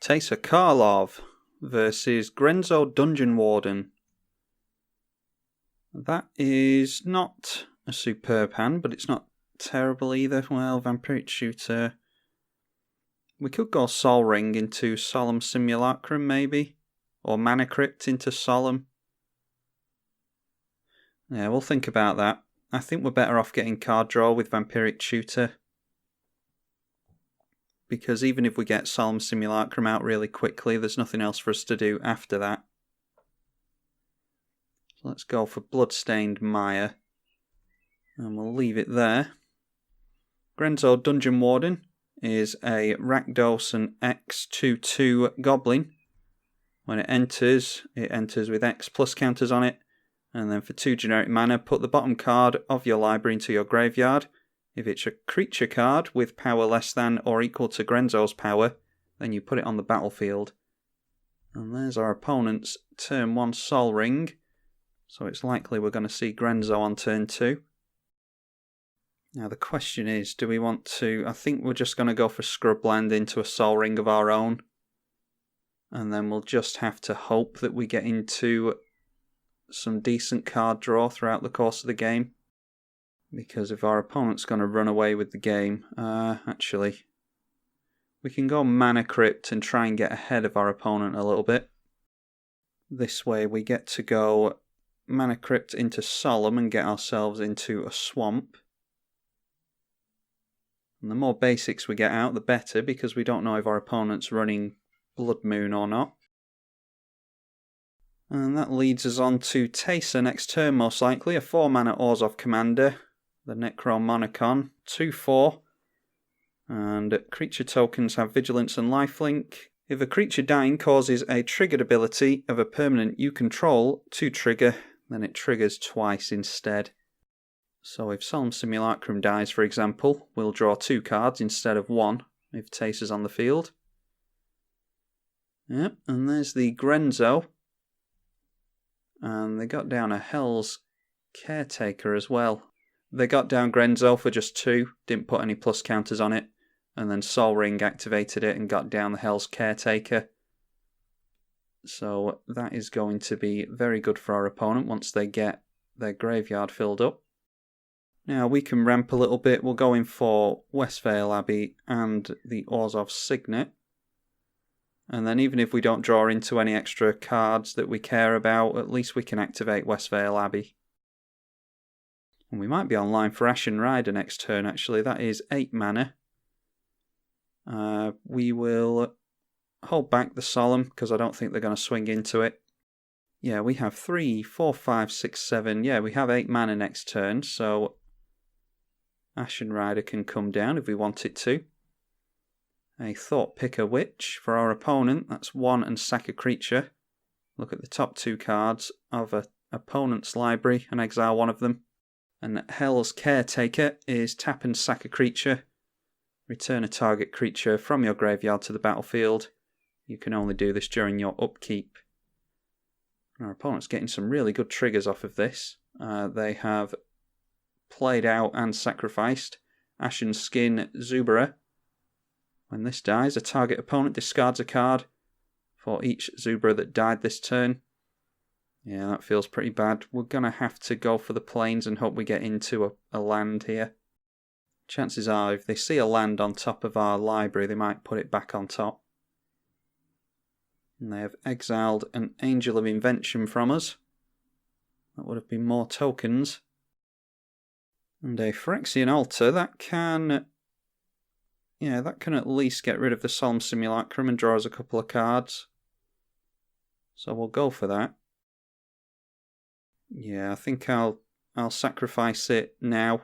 Teysa Karlov versus Grenzo Dungeon Warden. That is not a superb hand, but it's not terrible either. Well, Vampiric Shooter. We could go Sol Ring into Solemn Simulacrum, maybe. Or Mana Crypt into Solemn. Yeah, we'll think about that. I think we're better off getting card draw with Vampiric Shooter. Because even if we get Solemn Simulacrum out really quickly, there's nothing else for us to do after that. So let's go for Bloodstained Mire. And we'll leave it there. Grenzo Dungeon Warden is a Rakdos and X/2/2 Goblin. When it enters with X plus counters on it. And then for 2 generic mana, put the bottom card of your library into your graveyard. If it's a creature card with power less than or equal to Grenzo's power, then you put it on the battlefield. And there's our opponent's turn 1 Sol Ring. So it's likely we're going to see Grenzo on turn 2. Now the question is, do we want to... I think we're just going to go for Scrubland into a Sol Ring of our own. And then we'll just have to hope that we get into some decent card draw throughout the course of the game. Because if our opponent's going to run away with the game, actually, we can go Mana Crypt and try and get ahead of our opponent a little bit. This way we get to go Mana Crypt into Solemn and get ourselves into a swamp. And the more basics we get out, the better, because we don't know if our opponent's running Blood Moon or not. And that leads us on to Teysa next turn, most likely. A 4-mana Orzhov Commander, the Necromonicon, 2/4. And creature tokens have Vigilance and Lifelink. If a creature dying causes a triggered ability of a permanent you control to trigger, then it triggers twice instead. So if Solemn Simulacrum dies, for example, we'll draw 2 cards instead of 1 if Teysa's on the field. Yep, and there's the Grenzo. And they got down a Hell's Caretaker as well. They got down Grenzo for just 2, didn't put any plus counters on it, and then Sol Ring activated it and got down the Hell's Caretaker. So that is going to be very good for our opponent once they get their graveyard filled up. Now we can ramp a little bit. We'll go in for Westvale Abbey and the Orzhov Signet. And then even if we don't draw into any extra cards that we care about, at least we can activate Westvale Abbey. And we might be online for Ashen Rider next turn, actually. That is 8 mana. We will hold back the Solemn, because I don't think they're going to swing into it. Yeah, we have 3, 4, 5, 6, 7. Yeah, we have 8 mana next turn, so Ashen Rider can come down if we want it to. A Thought Picker Witch for our opponent. That's 1 and sack a creature. Look at the top 2 cards of an opponent's library and exile one of them. And Hell's Caretaker is tap and sack a creature. Return a target creature from your graveyard to the battlefield. You can only do this during your upkeep. Our opponent's getting some really good triggers off of this. They have played out and sacrificed Ashen Skin Zubera. When this dies, a target opponent discards a card for each Zubera that died this turn. Yeah, that feels pretty bad. We're going to have to go for the plains and hope we get into a land here. Chances are, if they see a land on top of our library, they might put it back on top. And they have exiled an Angel of Invention from us. That would have been more tokens. And a Phyrexian Altar, that can... Yeah, that can at least get rid of the Solemn Simulacrum and draw us a couple of cards. So we'll go for that. Yeah, I think I'll sacrifice it now.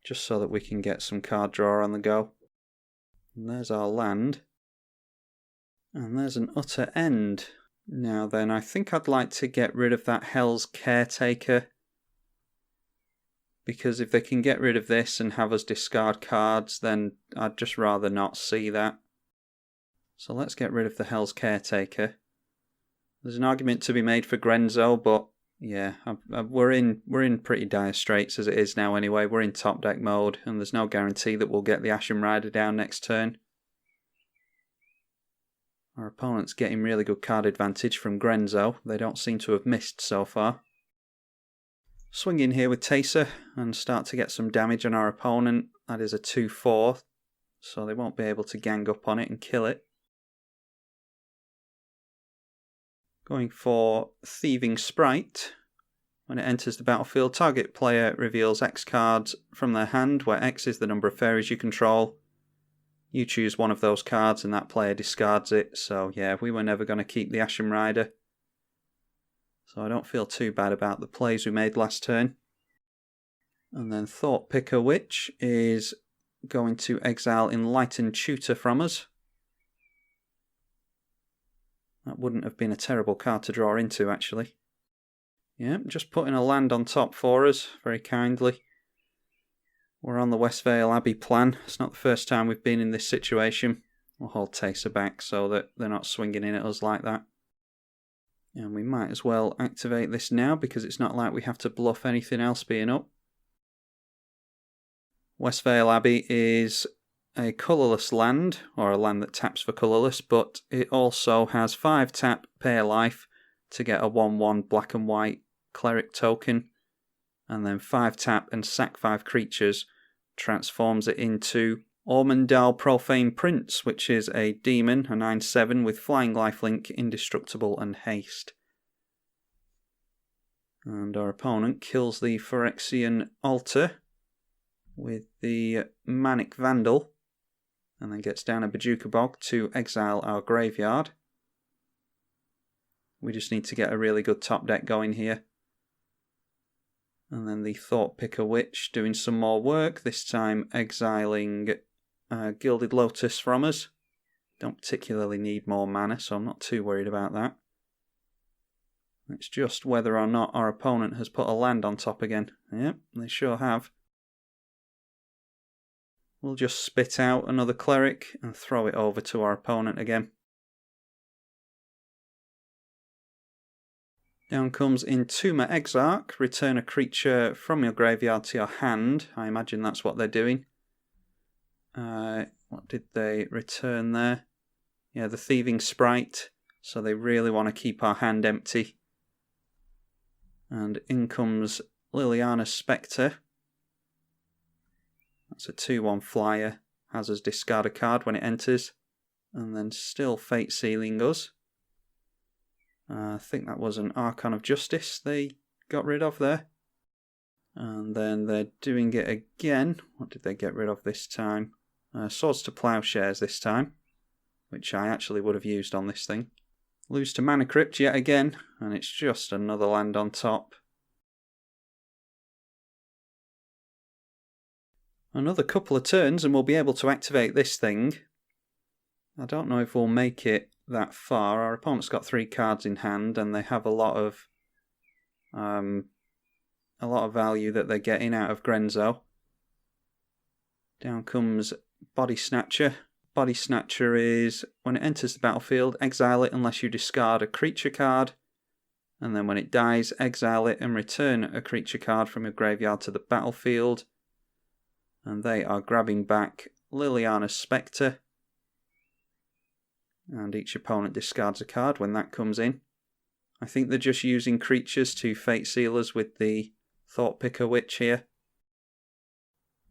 Just so that we can get some card draw on the go. And there's our land. And there's an Utter End. Now then, I think I'd like to get rid of that Hell's Caretaker. Because if they can get rid of this and have us discard cards, then I'd just rather not see that. So let's get rid of the Hell's Caretaker. There's an argument to be made for Grenzo, but yeah, we're in pretty dire straits as it is now anyway. We're in top deck mode, and there's no guarantee that we'll get the Ashen Rider down next turn. Our opponent's getting really good card advantage from Grenzo. They don't seem to have missed so far. Swing in here with Teysa and start to get some damage on our opponent. That is a 2/4, so they won't be able to gang up on it and kill it. Going for Thieving Sprite. When it enters the battlefield, target player reveals X cards from their hand, where X is the number of fairies you control. You choose one of those cards and that player discards it. So yeah, we were never going to keep the Ashen Rider. So I don't feel too bad about the plays we made last turn. And then Thought Picker Witch is going to exile Enlightened Tutor from us. That wouldn't have been a terrible card to draw into, actually. Yeah, just putting a land on top for us, very kindly. We're on the Westvale Abbey plan. It's not the first time we've been in this situation. We'll hold Teysa back so that they're not swinging in at us like that. And we might as well activate this now because it's not like we have to bluff anything else being up. Westvale Abbey is a colourless land, or a land that taps for colourless, but it also has 5 tap, pay a life to get a 1/1 black and white cleric token, and then 5 tap and sack 5 creatures, transforms it into Ormondal Profane Prince, which is a demon, a 9/7 with flying lifelink, indestructible and haste. And our opponent kills the Phyrexian Altar with the Manic Vandal, and then gets down a Bajuka Bog to exile our graveyard. We just need to get a really good top deck going here. And then the Thought Picker Witch doing some more work, this time exiling Gilded Lotus from us. Don't particularly need more mana, so I'm not too worried about that. It's just whether or not our opponent has put a land on top again. Yep, they sure have. We'll just spit out another cleric and throw it over to our opponent again. Down comes Entomber Exarch. Return a creature from your graveyard to your hand. I imagine that's what they're doing. What did they return there? Yeah, the Thieving Sprite. So they really want to keep our hand empty. And in comes Liliana's Spectre. That's a 2/1 flyer. Has us discard a card when it enters. And then still Fate Sealing us. I think that was an Archon of Justice they got rid of there. And then they're doing it again. What did they get rid of this time? Swords to Plowshares this time, which I actually would have used on this thing. Lose to Mana Crypt yet again, and it's just another land on top. Another couple of turns and we'll be able to activate this thing. I don't know if we'll make it that far. Our opponent's got 3 cards in hand and they have a lot of value that they're getting out of Grenzo. Down comes Body Snatcher. Body Snatcher is, when it enters the battlefield, exile it unless you discard a creature card, and then when it dies, exile it and return a creature card from your graveyard to the battlefield. And they are grabbing back Liliana's Spectre. And each opponent discards a card when that comes in. I think they're just using creatures to Fate Sealers with the Thought Picker Witch here.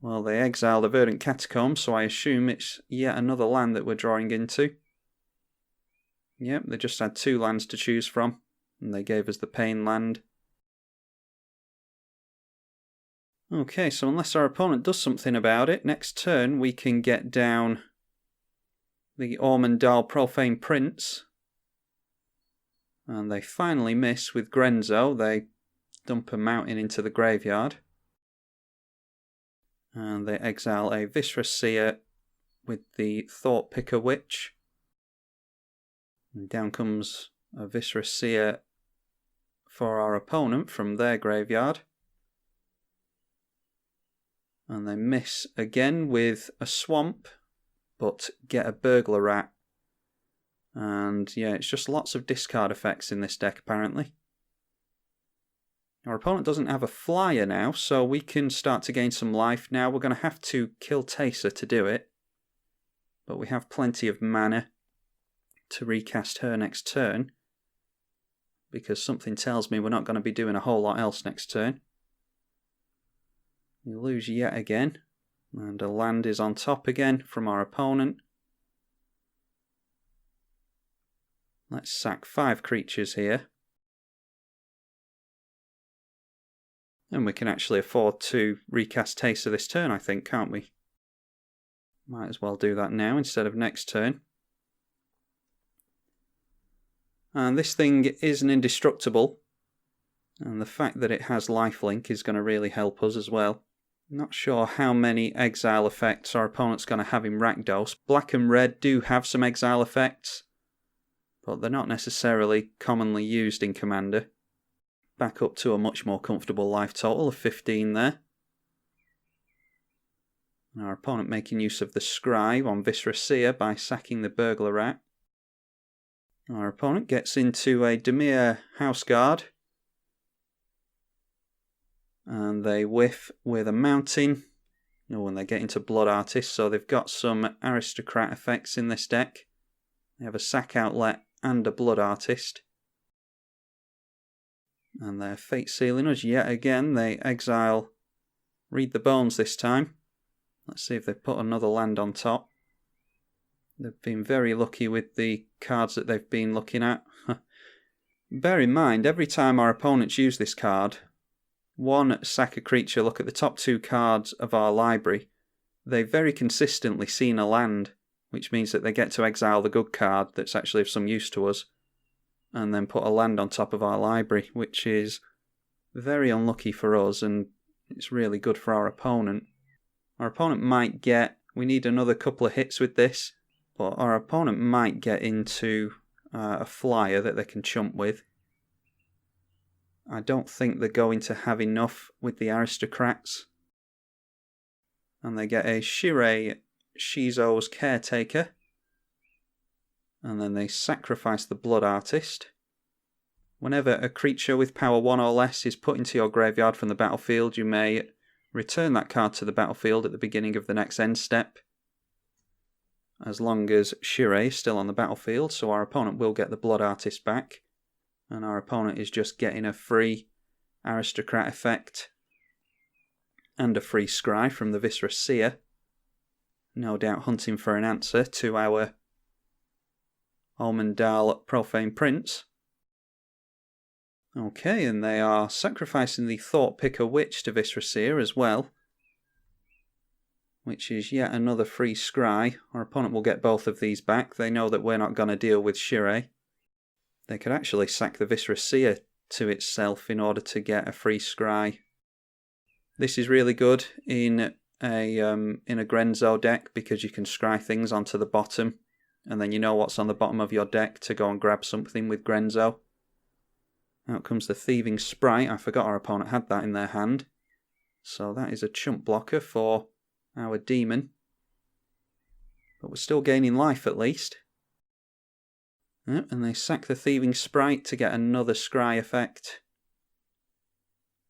Well, they exiled a Verdant Catacomb, so I assume it's yet another land that we're drawing into. Yep, they just had 2 lands to choose from, and they gave us the Pain land. Okay, so unless our opponent does something about it, next turn we can get down the Ormondal Profane Prince. And they finally miss with Grenzo. They dump a mountain into the graveyard. And they exile a Viscera Seer with the Thought Picker Witch. And down comes a Viscera Seer for our opponent from their graveyard. And they miss again with a Swamp, but get a Burglar Rat. And yeah, it's just lots of discard effects in this deck apparently. Our opponent doesn't have a flyer now, so we can start to gain some life now. We're going to have to kill Teysa to do it. But we have plenty of mana to recast her next turn, because something tells me we're not going to be doing a whole lot else next turn. We lose yet again, and a land is on top again from our opponent. Let's sack 5 creatures here. And we can actually afford to recast Teysa this turn, I think, can't we? Might as well do that now instead of next turn. And this thing isn't indestructible, and the fact that it has lifelink is going to really help us as well. Not sure how many exile effects our opponent's going to have in Rakdos. Black and red do have some exile effects, but they're not necessarily commonly used in Commander. Back up to a much more comfortable life total of 15 there. And our opponent making use of the Scribe on Viscera Seer by sacking the Burglar Rat. Our opponent gets into a Dimir Houseguard, and they whiff with a Mountain. Oh, and they get into Blood Artist, so they've got some Aristocrat effects in this deck. They have a Sack Outlet and a Blood Artist. And they're fate sealing us yet again. They exile Read the Bones this time. Let's see if they put another land on top. They've been very lucky with the cards that they've been looking at. Bear in mind, every time our opponents use this card, one, sack a creature, look at the top 2 cards of our library. They've very consistently seen a land, which means that they get to exile the good card that's actually of some use to us, and then put a land on top of our library, which is very unlucky for us, and it's really good for our opponent. Our opponent might get, we need another couple of hits with this, but our opponent might get into a flyer that they can chump with. I don't think they're going to have enough with the Aristocrats. And they get a Shirei Shizo's Caretaker. And then they sacrifice the Blood Artist. Whenever a creature with power 1 or less is put into your graveyard from the battlefield, you may return that card to the battlefield at the beginning of the next end step, as long as Shirei is still on the battlefield, so our opponent will get the Blood Artist back, and our opponent is just getting a free Aristocrat effect and a free Scry from the Viscera Seer, no doubt hunting for an answer to our Almondal Profane Prince. Okay, and they are sacrificing the Thought Picker Witch to Viscera Seer as well, which is yet another free Scry. Our opponent will get both of these back. They know that we're not going to deal with Shirei. They could actually sack the Viscera Seer to itself in order to get a free Scry. This is really good in a Grenzo deck, because you can scry things onto the bottom, and then you know what's on the bottom of your deck to go and grab something with Grenzo. Out comes the Thieving Sprite. I forgot our opponent had that in their hand. So that is a chump blocker for our demon. But we're still gaining life at least. Yep, and they sack the Thieving Sprite to get another Scry effect.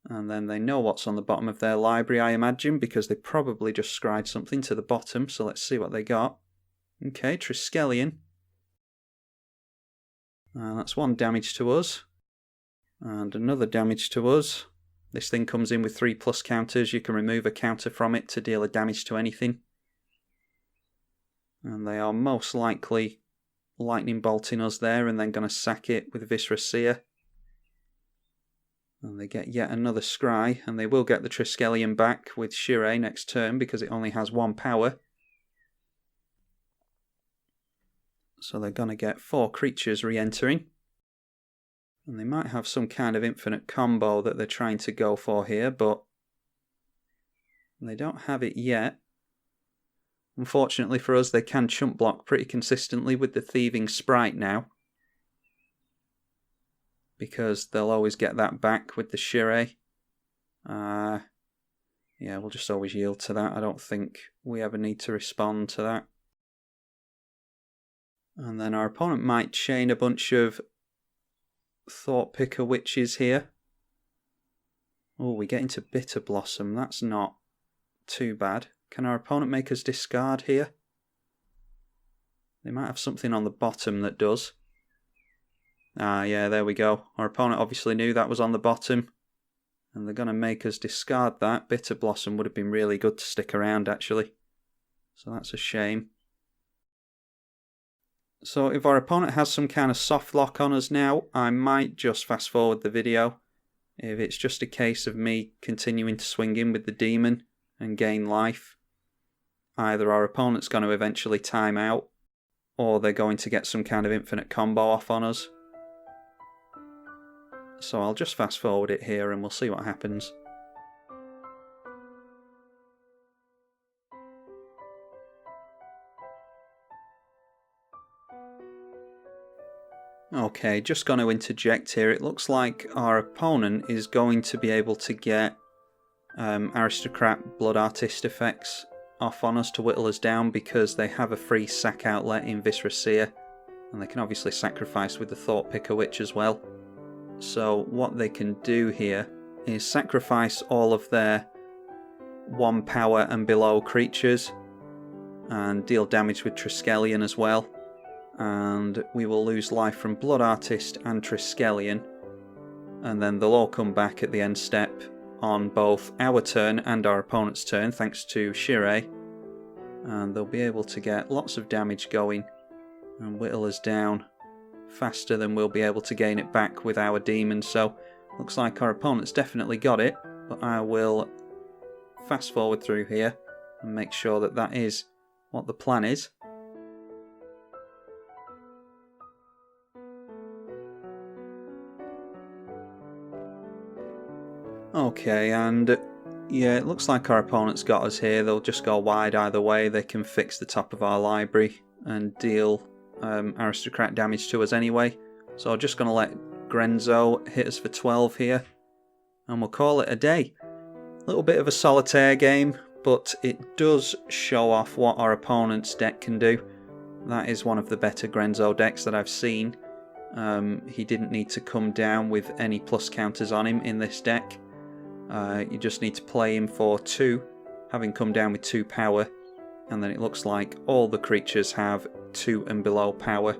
And then they know what's on the bottom of their library, I imagine, because they probably just scried something to the bottom. So let's see what they got. Okay, Triskelion. That's 1 damage to us. And another damage to us. This thing comes in with 3+ counters. You can remove a counter from it to deal a damage to anything. And they are most likely lightning bolting us there and then going to sack it with Viscera Seer. And they get yet another Scry, and they will get the Triskelion back with Shirei next turn because it only has 1 power. So they're going to get 4 creatures re-entering. And they might have some kind of infinite combo that they're trying to go for here, but they don't have it yet. Unfortunately for us, they can chump block pretty consistently with the Thieving Sprite now, because they'll always get that back with the Shirei. Yeah, we'll just always yield to that. I don't think we ever need to respond to that. And then our opponent might chain a bunch of Thought Picker Witches here. Oh, we get into Bitter Blossom. That's not too bad. Can our opponent make us discard here? They might have something on the bottom that does. Ah, yeah, there we go. Our opponent obviously knew that was on the bottom. And they're going to make us discard that. Bitter Blossom would have been really good to stick around, actually. So that's a shame. So if our opponent has some kind of soft lock on us now, I might just fast forward the video. If it's just a case of me continuing to swing in with the demon and gain life, either our opponent's going to eventually time out, or they're going to get some kind of infinite combo off on us. So I'll just fast forward it here and we'll see what happens. Okay, just going to interject here. It looks like our opponent is going to be able to get Aristocrat Blood Artist effects off on us to whittle us down because they have a free sack outlet in Viscera Seer, and they can obviously sacrifice with the Thought Picker Witch as well. So what they can do here is sacrifice all of their 1 power and below creatures and deal damage with Triskelion as well. And we will lose life from Blood Artist and Triskelion, and then they'll all come back at the end step on both our turn and our opponent's turn thanks to Shirei, and they'll be able to get lots of damage going and whittle us down faster than we'll be able to gain it back with our demon. So looks like our opponent's definitely got it, but I will fast forward through here and make sure that that is what the plan is. Okay, and yeah, it looks like our opponent's got us here. They'll just go wide either way. They can fix the top of our library and deal Aristocrat damage to us anyway. So I'm just going to let Grenzo hit us for 12 here, and we'll call it a day. A little bit of a solitaire game, but it does show off what our opponent's deck can do. That is one of the better Grenzo decks that I've seen. He didn't need to come down with any plus counters on him in this deck. You just need to play him for 2, having come down with 2 power, and then it looks like all the creatures have 2 and below power,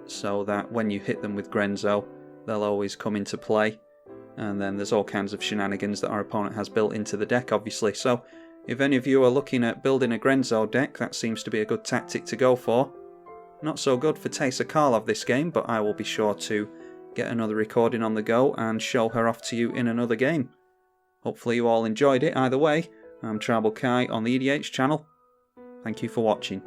so that when you hit them with Grenzo, they'll always come into play. And then there's all kinds of shenanigans that our opponent has built into the deck, obviously. So if any of you are looking at building a Grenzo deck, that seems to be a good tactic to go for. Not so good for Teysa Karlov this game, but I will be sure to get another recording on the go and show her off to you in another game. Hopefully you all enjoyed it either way. I'm tribalkai on the EDH channel. Thank you for watching.